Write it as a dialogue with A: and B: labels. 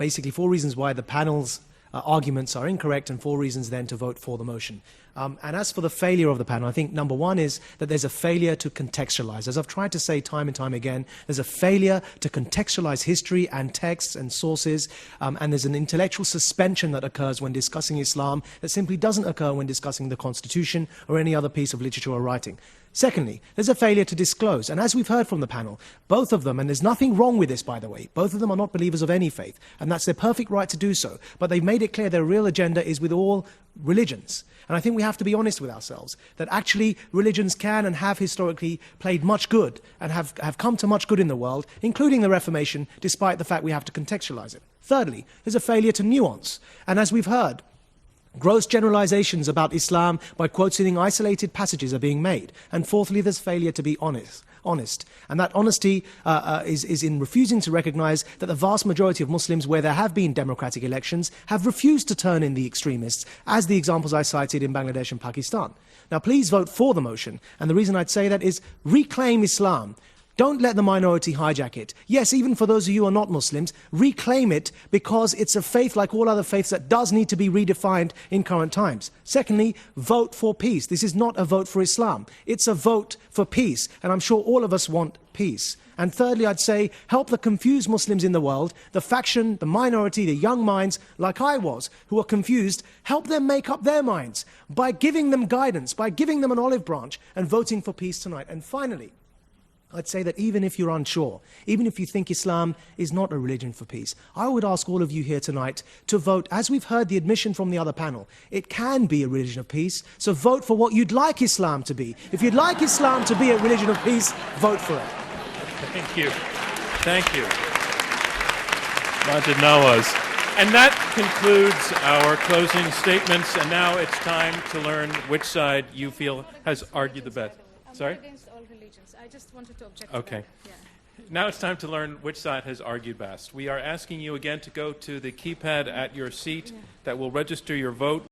A: basically 4 reasons why the panel's arguments are incorrect and 4 reasons then to vote for the motion. And as for the failure of the panel, I think number one is that there's a failure to contextualize. As I've tried to say time and time again, there's a failure to contextualize history and texts and sources, and there's an intellectual suspension that occurs when discussing Islam that simply doesn't occur when discussing the Constitution or any other piece of literature or writing. Secondly, there's a failure to disclose. And as we've heard from the panel, both of them, and there's nothing wrong with this, by the way, both of them are not believers of any faith, and that's their perfect right to do so. But they've made it clear their real agenda is with all religions. And I think we have to be honest with ourselves, that actually religions can and have historically played much good and have come to much good in the world, including the Reformation, despite the fact we have to contextualize it. Thirdly, there's a failure to nuance. And as we've heard, gross generalizations about Islam by quoting isolated passages are being made. And fourthly, there's failure to be honest. And that honesty is in refusing to recognize that the vast majority of Muslims, where there have been democratic elections, have refused to turn in the extremists, as the examples I cited in Bangladesh and Pakistan. Now, please vote for the motion. And the reason I'd say that is reclaim Islam. Don't let the minority hijack it. Yes, even for those of you who are not Muslims, reclaim it because it's a faith like all other faiths that does need to be redefined in current times. Secondly, vote for peace. This is not a vote for Islam. It's a vote for peace, and I'm sure all of us want peace. And thirdly, I'd say, help the confused Muslims in the world, the faction, the minority, the young minds, like I was, who are confused, help them make up their minds by giving them guidance, by giving them an olive branch, and voting for peace tonight. And finally, I'd say that even if you're unsure, even if you think Islam is not a religion for peace, I would ask all of you here tonight to vote, as we've heard the admission from the other panel, it can be a religion of peace, so vote for what you'd like Islam to be. If you'd like Islam to be a religion of peace, vote for it.
B: Thank you. Thank you. Majid Nawaz. And that concludes our closing statements, and now it's time to learn which side you feel has argued the best. Sorry?
C: I just wanted to object
B: Okay.
C: to that. Yeah.
B: Now it's time to learn which side has argued best. We are asking you again to go to the keypad at your seat that will register your vote.